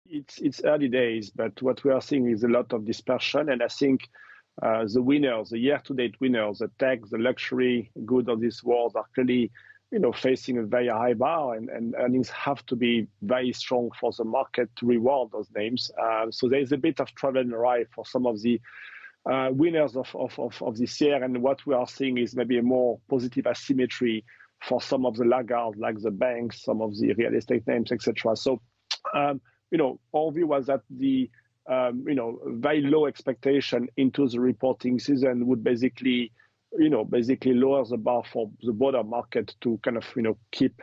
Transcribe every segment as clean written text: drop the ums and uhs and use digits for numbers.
It's early days, but what we are seeing is a lot of dispersion. And I think the winners, the year-to-date winners, the tech, the luxury good of this world are clearly, facing a very high bar, and earnings have to be very strong for the market to reward those names. So there is a bit of trouble in the ride for some of the winners of this year. And what we are seeing is maybe a more positive asymmetry for some of the laggards, like the banks, some of the real estate names, etc. So, our view was that the very low expectation into the reporting season would basically lower the bar for the broader market to kind of, keep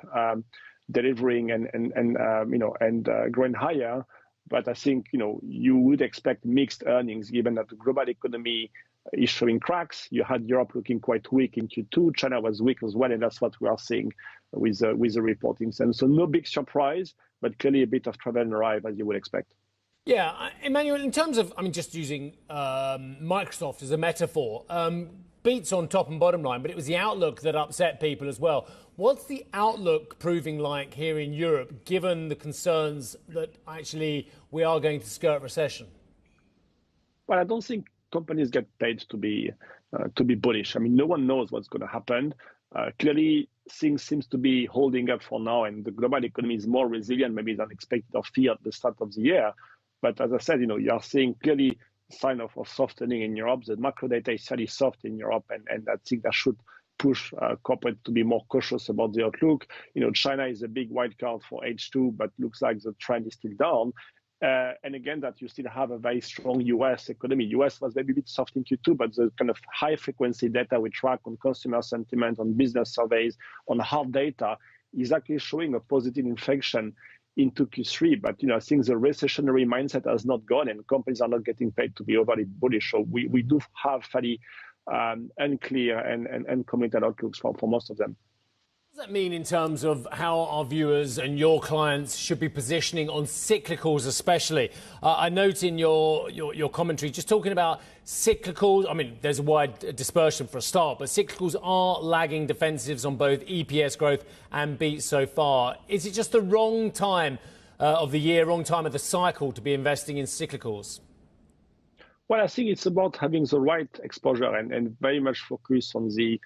delivering and growing higher. But I think, you would expect mixed earnings given that the global economy is showing cracks. You had Europe looking quite weak in Q2. China was weak as well, and that's what we are seeing with the reporting. And so no big surprise, but clearly a bit of travel and arrive as you would expect. Yeah, Emmanuel, in terms of, just using Microsoft as a metaphor, beats on top and bottom line, but it was the outlook that upset people as well. What's the outlook proving like here in Europe, given the concerns that actually we are going to skirt recession? Well, I don't think companies get paid to be bullish. I mean, no one knows what's going to happen. Clearly, things seems to be holding up for now, and the global economy is more resilient maybe than expected or feared at the start of the year. But as I said, you are seeing clearly sign of softening in Europe. The macro data is fairly soft in Europe, and I think that should push corporate to be more cautious about the outlook. China is a big wild card for H2, but looks like the trend is still down. And again, that you still have a very strong US economy. US was maybe a bit soft in Q2, but the kind of high frequency data we track on consumer sentiment, on business surveys, on hard data is actually showing a positive inflection into Q3. But, I think the recessionary mindset has not gone, and companies are not getting paid to be overly bullish. So we do have fairly unclear and uncommitted outlooks for most of them. What does that mean in terms of how our viewers and your clients should be positioning on cyclicals especially? I note in your commentary, just talking about cyclicals, there's a wide dispersion for a start, but cyclicals are lagging defensives on both EPS growth and beats so far. Is it just the wrong time of the year, wrong time of the cycle to be investing in cyclicals? Well, I think it's about having the right exposure and very much focus on the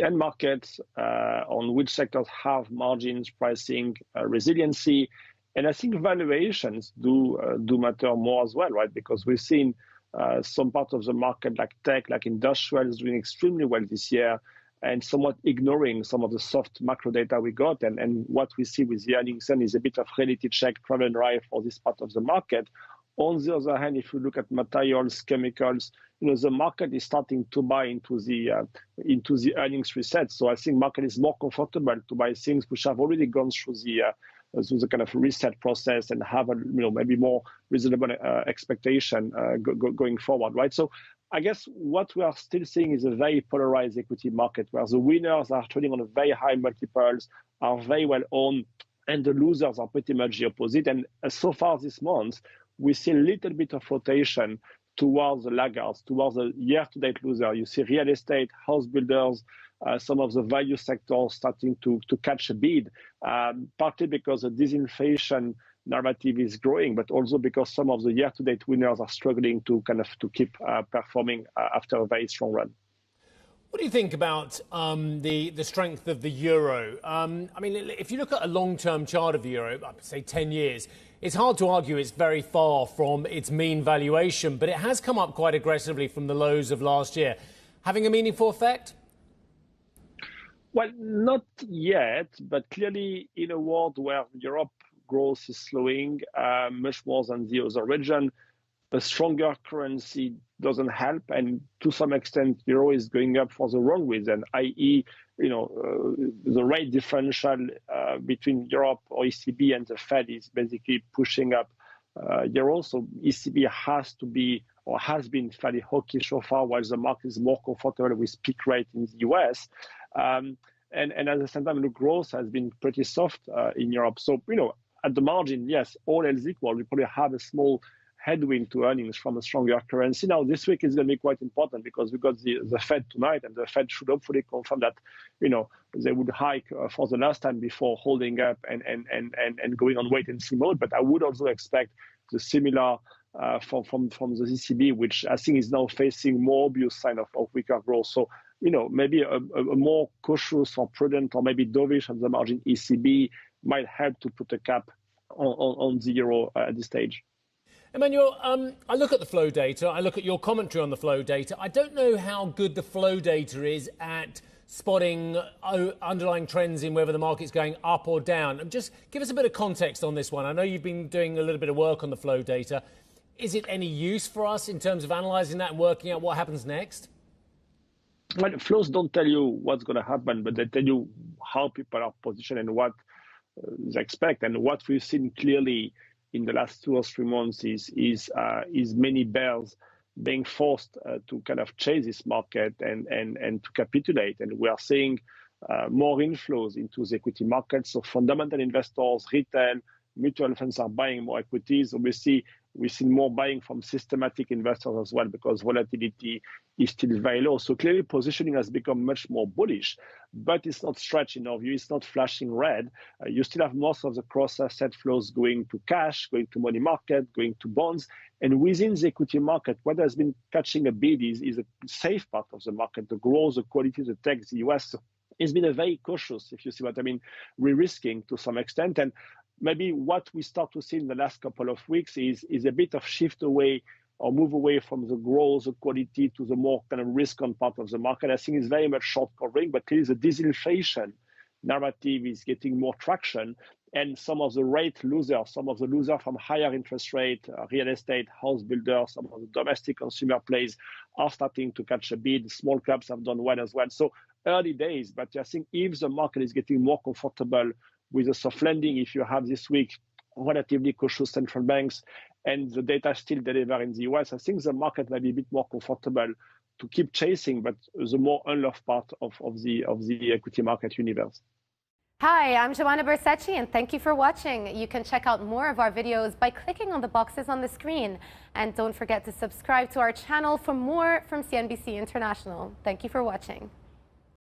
end markets, on which sectors have margins, pricing, resiliency. And I think valuations do matter more as well, right? Because we've seen some parts of the market like tech, like industrials doing extremely well this year and somewhat ignoring some of the soft macro data we got. And what we see with the earnings is a bit of reality check, travel and ride for this part of the market. On the other hand, if you look at materials, chemicals, the market is starting to buy into the earnings reset. So I think market is more comfortable to buy things which have already gone through the kind of reset process and have a maybe more reasonable expectation going forward, right? So I guess what we are still seeing is a very polarized equity market where the winners are trading on a very high multiples, are very well owned, and the losers are pretty much the opposite. And so far this month, we see a little bit of rotation towards the laggards, towards the year-to-date loser. You see real estate, house builders, some of the value sectors starting to catch a beat, partly because the disinflation narrative is growing, but also because some of the year-to-date winners are struggling to keep performing after a very strong run. What do you think about the strength of the euro? If you look at a long-term chart of the euro, say 10 years, it's hard to argue it's very far from its mean valuation, but it has come up quite aggressively from the lows of last year. Having a meaningful effect? Well, not yet, but clearly in a world where Europe growth is slowing much more than the other region, a stronger currency doesn't help, and to some extent, euro is going up for the wrong reason, i.e., the rate differential between Europe or ECB and the Fed is basically pushing up euro. So ECB has to be or has been fairly hawkish so far, while the market is more comfortable with peak rate in the US. And at the same time, the growth has been pretty soft in Europe. So, at the margin, yes, all else equal, we probably have a small headwind to earnings from a stronger currency. Now, this week is going to be quite important because we've got the Fed tonight, and the Fed should hopefully confirm that, they would hike for the last time before holding up and going on wait and see mode. But I would also expect the similar from the ECB, which I think is now facing more obvious sign of weaker growth. So, maybe a more cautious or prudent or maybe dovish on the margin ECB might help to put a cap on the euro at this stage. Emmanuel, I look at the flow data, I look at your commentary on the flow data. I don't know how good the flow data is at spotting underlying trends in whether the market's going up or down. Just give us a bit of context on this one. I know you've been doing a little bit of work on the flow data. Is it any use for us in terms of analysing that and working out what happens next? Well, flows don't tell you what's going to happen, but they tell you how people are positioned and what they expect. And what we've seen clearly in the last 2 or 3 months is many bears being forced to kind of chase this market and to capitulate. And we are seeing more inflows into the equity market. So fundamental investors, retail, mutual funds are buying more equities. Obviously, we've seen more buying from systematic investors as well because volatility is still very low. So clearly positioning has become much more bullish, but it's not stretched in our view. It's not flashing red. You still have most of the cross-asset flows going to cash, going to money market, going to bonds. And within the equity market, what has been catching a bid is a safe part of the market, the growth, the quality, the tech, the US. It's been a very cautious, if you see what I mean, re-risking to some extent. And maybe what we start to see in the last couple of weeks is a bit of shift away or move away from the growth, the quality to the more kind of risk-on part of the market. I think it's very much short covering, but clearly the disinflation narrative is getting more traction. And some of the rate losers, some of the losers from higher interest rate, real estate, house builders, some of the domestic consumer plays are starting to catch a bid. Small caps have done well as well. So early days, but I think if the market is getting more comfortable with a soft landing, if you have this week relatively cautious central banks and the data still deliver in the US, I think the market might be a bit more comfortable to keep chasing, but the more unloved part of the equity market universe. Hi, I'm Joanna Bersecci, and thank you for watching. You can check out more of our videos by clicking on the boxes on the screen. And don't forget to subscribe to our channel for more from CNBC International. Thank you for watching.